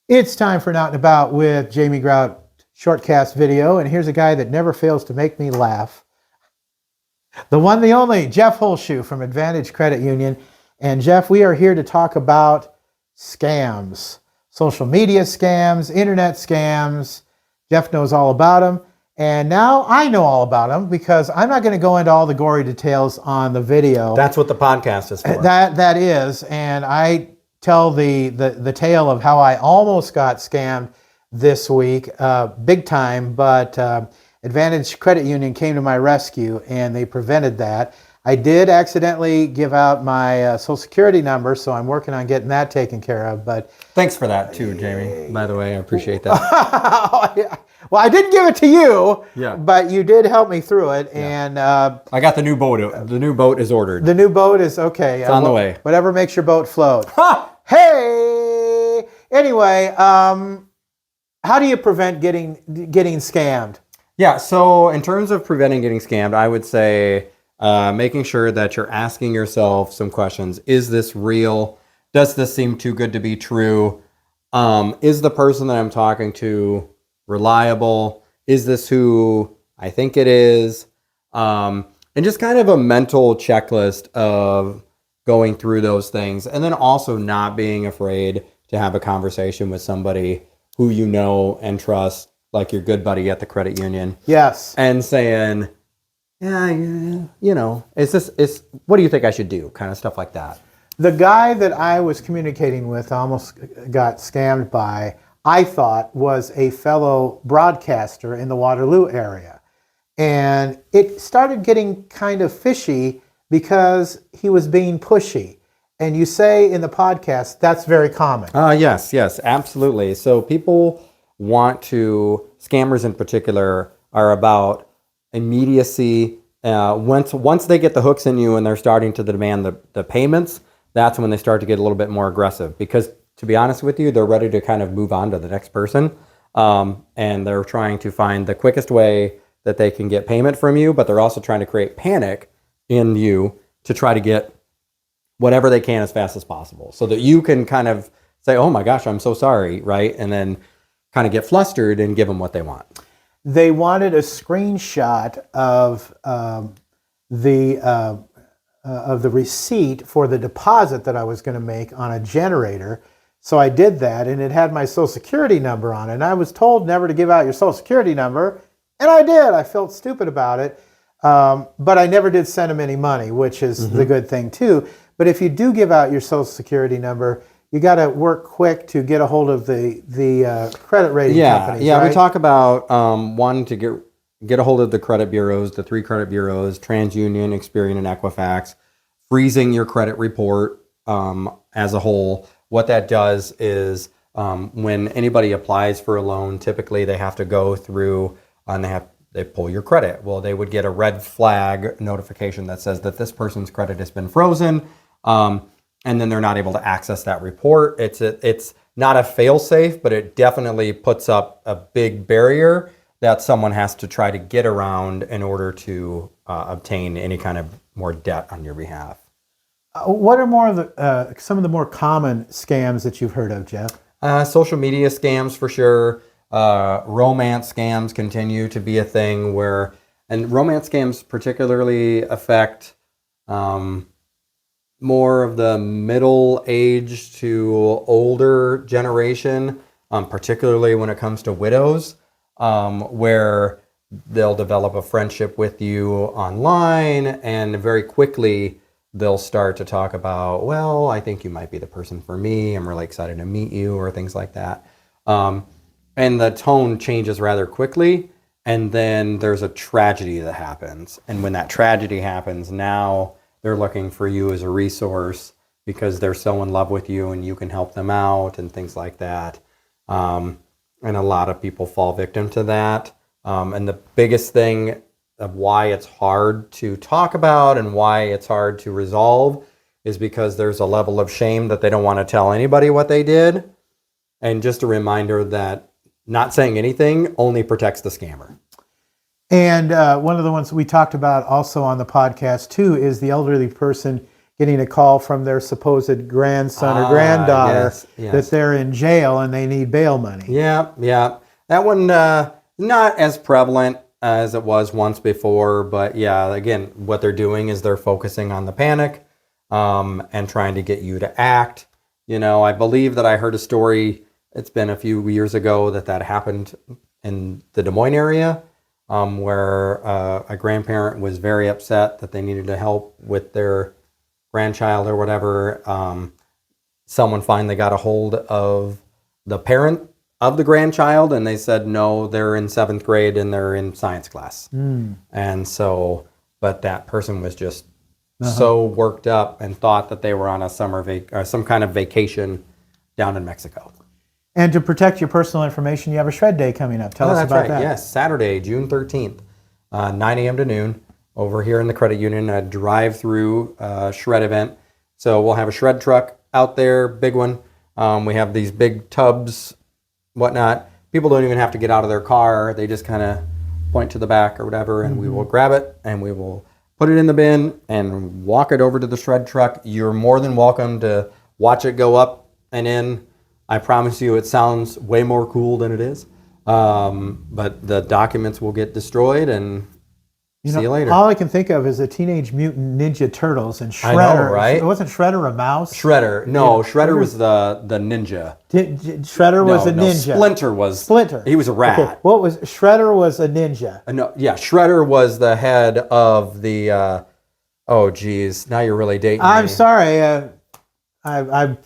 It's time for Out and About with Jamie Grout Shortcast video, and here's a guy that never fails to make me laugh. The one, the only, Jeff Holshoe from Advantage Credit Union. And Jeff, we are here to talk about scams, social media scams, internet scams. Jeff knows all about them. And now I know all about them because I'm not going to go into all the gory details on the video. That's what the podcast is for. That is, and I tell the tale of how I almost got scammed this week, big time, but Advantage Credit Union came to my rescue and they prevented that. I did accidentally give out my Social Security number, so I'm working on getting that taken care of. But thanks for that too, Jamie. By the way, I appreciate that. Well, I didn't give it to you, yeah, but you did help me through it, yeah. And I got the new boat. The new boat is ordered. The new boat is okay. It's on the way. Whatever makes your boat float. Hey. Anyway, how do you prevent getting scammed? Yeah. So in terms of preventing getting scammed, I would say making sure that you're asking yourself some questions. Is this real? Does this seem too good to be true? Is the person that I'm talking to reliable? Is this who I think it is? And just kind of a mental checklist of going through those things. And then also not being afraid to have a conversation with somebody who you know and trust, like your good buddy at the credit union. Yes. And saying, yeah, you know, what do you think I should do? Kind of stuff like that. The guy that I was communicating with almost got scammed by, I thought, was a fellow broadcaster in the Waterloo area. And it started getting kind of fishy because he was being pushy. And you say in the podcast, that's very common. Yes, absolutely. So people want to, scammers in particular, are about immediacy. Once they get the hooks in you and they're starting to demand the payments, that's when they start to get a little bit more aggressive. Because to be honest with you, they're ready to kind of move on to the next person. And they're trying to find the quickest way that they can get payment from you, but they're also trying to create panic in you to try to get whatever they can as fast as possible so that you can kind of say, oh my gosh, I'm so sorry, right? And then kind of get flustered and give them what they want. They wanted a screenshot of the receipt for the deposit that I was going to make on a generator. So I did that, and it had my Social Security number on it. And I was told never to give out your Social Security number, and I did. I felt stupid about it, but I never did send them any money, which is the good thing too. But if you do give out your Social Security number, you got to work quick to get a hold of the credit rating companies. Yeah, right? We talk about one, to get a hold of the credit bureaus, the 3 credit bureaus, TransUnion, Experian, and Equifax, freezing your credit report as a whole. What that does is when anybody applies for a loan, typically they have to go through and they pull your credit. Well, they would get a red flag notification that says that this person's credit has been frozen. And then they're not able to access that report. It's not a fail-safe, but it definitely puts up a big barrier that someone has to try to get around in order to obtain any kind of more debt on your behalf. What are some of the more common scams that you've heard of, Jeff? Social media scams for sure. Romance scams continue to be a thing and romance scams particularly affect more of the middle-aged to older generation, particularly when it comes to widows, where they'll develop a friendship with you online, and very quickly they'll start to talk about, well, I think you might be the person for me. I'm really excited to meet you, or things like that. And the tone changes rather quickly, and then there's a tragedy that happens. And when that tragedy happens, now they're looking for you as a resource because they're so in love with you and you can help them out and things like that. And a lot of people fall victim to that. And the biggest thing of why it's hard to talk about and why it's hard to resolve is because there's a level of shame that they don't want to tell anybody what they did. And just a reminder that not saying anything only protects the scammer. And one of the ones we talked about also on the podcast too is the elderly person getting a call from their supposed grandson or granddaughter yes. that they're in jail and they need bail money. Yeah, yeah. That one, not as prevalent as it was once before, but yeah, again, what they're doing is they're focusing on the panic and trying to get you to act. You know, I believe that I heard a story, it's been a few years ago that happened in the Des Moines area, where a grandparent was very upset that they needed to help with their grandchild or whatever. Someone finally got a hold of the parent of the grandchild, and they said, no, they're in 7th grade and they're in science class. And so, but that person was just so worked up and thought that they were on a some kind of vacation down in Mexico. And to protect your personal information, you have a shred day coming up. Tell us That's about right. that. Yes, Saturday, June 13th, 9 a.m. to noon, over here in the credit union, a drive-through shred event. So we'll have a shred truck out there, big one. We have these big tubs, whatnot. People don't even have to get out of their car. They just kind of point to the back or whatever, and we will grab it, and we will put it in the bin and walk it over to the shred truck. You're more than welcome to watch it go up and in. I promise you it sounds way more cool than it is. But the documents will get destroyed, and see you later. All I can think of is the Teenage Mutant Ninja Turtles and Shredder. I know, right? Wasn't Shredder a mouse? Shredder. No, Shredder was the ninja. Shredder was a ninja. Splinter was. Splinter. He was a rat. Okay. What was Shredder was a ninja. No, yeah, Shredder was the head of the. Oh, geez, now you're really dating me. I'm sorry. I'm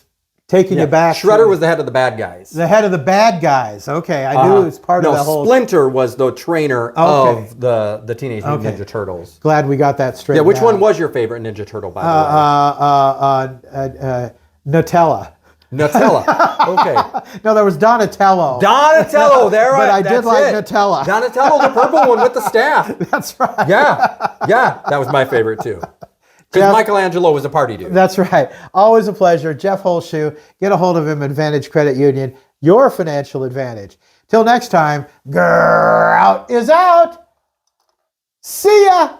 taking you back. Shredder was the head of the bad guys. The head of the bad guys. Okay, I knew it was part of the whole. Splinter was the trainer of the Teenage Mutant Ninja Turtles. Glad we got that straight. Yeah, which one was your favorite Ninja Turtle, by the way? Nutella. Nutella. Okay. No, there was Donatello. Donatello. There, but I did like Nutella. Donatello, the purple one with the staff. That's right. Yeah, that was my favorite too. Because Michelangelo was a party dude. That's right. Always a pleasure. Jeff Holshoe. Get a hold of him, Advantage Credit Union. Your financial advantage. Till next time, Grout is out. See ya.